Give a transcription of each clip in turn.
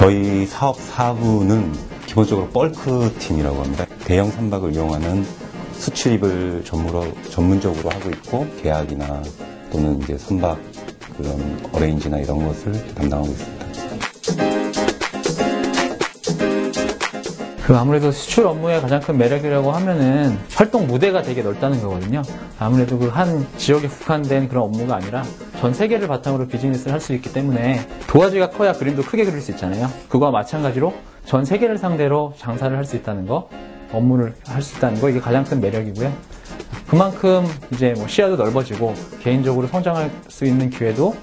저희 사업 사부는 기본적으로 벌크팀이라고 합니다. 대형 선박을 이용하는 수출입을 전문적으로 하고 있고, 계약이나 또는 이제 선박 그런 어레인지나 이런 것을 담당하고 있습니다. 아무래도 수출 업무의 가장 큰 매력이라고 하면은 활동 무대가 되게 넓다는 거거든요. 아무래도 그 한 지역에 국한된 그런 업무가 아니라 전 세계를 바탕으로 비즈니스를 할 수 있기 때문에 도화지가 커야 그림도 크게 그릴 수 있잖아요. 그거와 마찬가지로 전 세계를 상대로 장사를 할 수 있다는 거, 업무를 할 수 있다는 거, 이게 가장 큰 매력이고요. 그만큼 이제 시야도 넓어지고 개인적으로 성장할 수 있는 기회도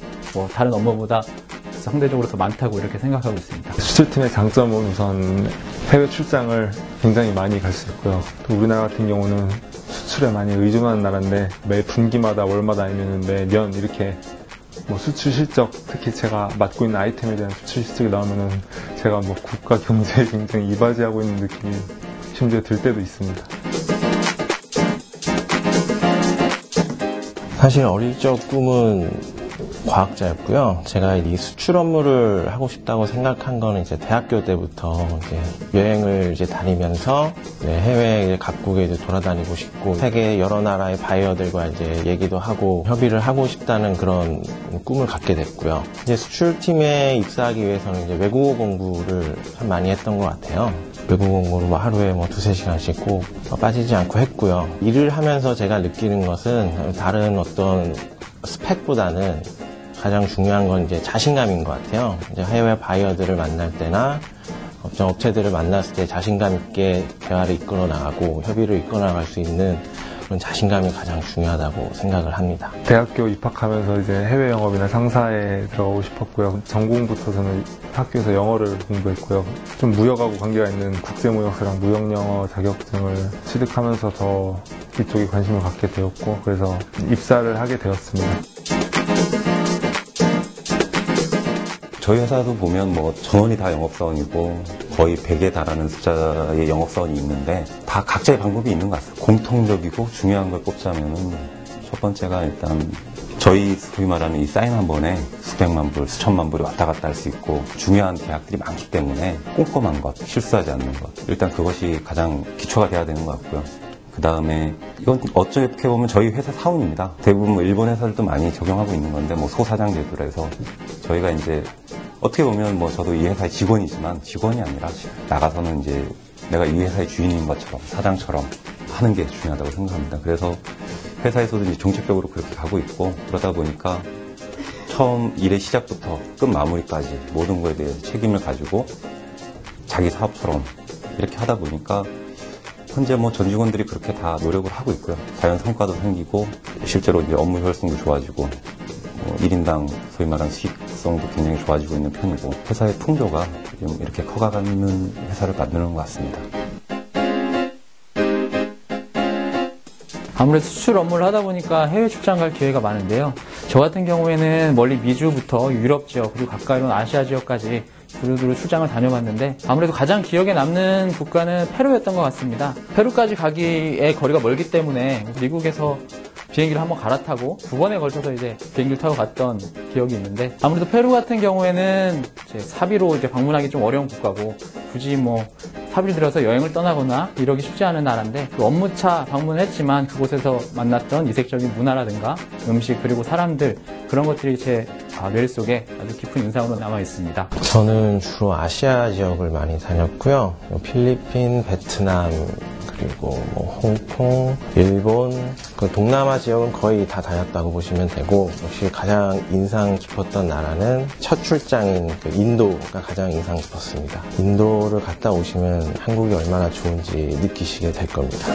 다른 업무보다 상대적으로 더 많다고 이렇게 생각하고 있습니다. 수출팀의 장점은 우선 해외 출장을 굉장히 많이 갈 수 있고요. 또 우리나라 같은 경우는 수출에 많이 의존하는 나라인데 매 분기마다 월마다 아니면 매년 이렇게 수출 실적, 특히 제가 맡고 있는 아이템에 대한 수출 실적이 나오면은 제가 국가 경제에 굉장히 이바지하고 있는 느낌이 심지어 들 때도 있습니다. 사실 어릴 적 꿈은 과학자였고요. 제가 이 수출 업무를 하고 싶다고 생각한 거는 이제 대학교 때부터 여행을 다니면서 해외 각국에 돌아다니고 싶고 세계 여러 나라의 바이어들과 얘기도 하고 협의를 하고 싶다는 그런 꿈을 갖게 됐고요. 이제 수출팀에 입사하기 위해서는 외국어 공부를 참 많이 했던 것 같아요. 외국어 공부를 하루에 2-3시간씩 꼭 빠지지 않고 했고요. 일을 하면서 제가 느끼는 것은 다른 어떤 스펙보다는 가장 중요한 건 자신감인 것 같아요. 해외 바이어들을 만날 때나 업체들을 만났을 때 자신감 있게 대화를 이끌어 나가고 협의를 이끌어 나갈 수 있는 그런 자신감이 가장 중요하다고 생각을 합니다. 대학교 입학하면서 해외 영업이나 상사에 들어가고 싶었고요. 전공부터 저는 학교에서 영어를 공부했고요. 좀 무역하고 관계가 있는 국제무역사랑 무역영어 자격증을 취득하면서 더 이쪽에 관심을 갖게 되었고, 그래서 입사를 하게 되었습니다. 저희 회사도 보면 전원이 다 영업사원이고 거의 100에 달하는 숫자의 영업사원이 있는데 다 각자의 방법이 있는 것 같아요. 공통적이고 중요한 걸 꼽자면은 첫 번째가 일단 저희 소위 말하는 이 사인 한 번에 수백만 불, 수천만 불이 왔다 갔다 할 수 있고 중요한 계약들이 많기 때문에 꼼꼼한 것, 실수하지 않는 것, 일단 그것이 가장 기초가 돼야 되는 것 같고요. 그 다음에 이건 어떻게 보면 저희 회사 사원입니다. 대부분 일본 회사들도 많이 적용하고 있는 건데 소사장 제도라 해서 저희가 어떻게 보면 저도 이 회사의 직원이지만 직원이 아니라 나가서는 내가 이 회사의 주인인 것처럼 사장처럼 하는 게 중요하다고 생각합니다. 그래서 회사에서도 정책적으로 그렇게 가고 있고, 그러다 보니까 처음 일의 시작부터 끝 마무리까지 모든 거에 대해 책임을 가지고 자기 사업처럼 이렇게 하다 보니까 현재 전 직원들이 그렇게 다 노력을 하고 있고요. 자연 성과도 생기고 실제로 업무 효율성도 좋아지고 1인당 소위 말하는 수익성도 굉장히 좋아지고 있는 편이고 회사의 풍조가 좀 이렇게 커가는 회사를 만드는 것 같습니다. 아무래도 수출 업무를 하다 보니까 해외 출장 갈 기회가 많은데요. 저 같은 경우에는 멀리 미주부터 유럽 지역 그리고 가까이로는 아시아 지역까지 두루두루 출장을 다녀봤는데 아무래도 가장 기억에 남는 국가는 페루였던 것 같습니다. 페루까지 가기에 거리가 멀기 때문에 미국에서 비행기를 한번 갈아타고 2번에 걸쳐서 비행기를 타고 갔던 기억이 있는데, 아무래도 페루 같은 경우에는 사비로 방문하기 좀 어려운 국가고 굳이 사비를 들여서 여행을 떠나거나 이러기 쉽지 않은 나라인데 그 업무차 방문을 했지만 그곳에서 만났던 이색적인 문화라든가 음식 그리고 사람들, 그런 것들이 제 뇌릿속에 아주 깊은 인상으로 남아 있습니다. 저는 주로 아시아 지역을 많이 다녔고요. 필리핀, 베트남, 그리고 홍콩, 일본, 그 동남아 지역은 거의 다 다녔다고 보시면 되고, 역시 가장 인상 깊었던 나라는 첫 출장인 인도가 가장 인상 깊었습니다. 인도를 갔다 오시면 한국이 얼마나 좋은지 느끼시게 될 겁니다.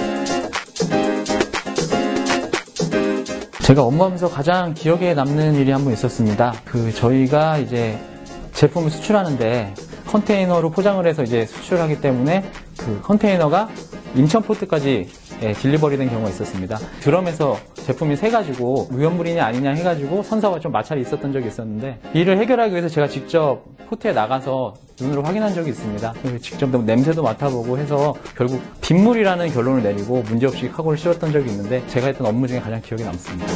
제가 업무하면서 가장 기억에 남는 일이 한 번 있었습니다. 저희가 제품을 수출하는데 컨테이너로 포장을 해서 수출하기 때문에 그 컨테이너가 인천 포트까지 딜리버리 된 경우가 있었습니다. 드럼에서 제품이 새가지고 위험물이냐 아니냐 해가지고 선사가 좀 마찰이 있었던 적이 있었는데, 이를 해결하기 위해서 제가 직접 포트에 나가서 눈으로 확인한 적이 있습니다. 직접 냄새도 맡아보고 해서 결국 빗물이라는 결론을 내리고 문제없이 카고를 씌웠던 적이 있는데 제가 했던 업무 중에 가장 기억에 남습니다.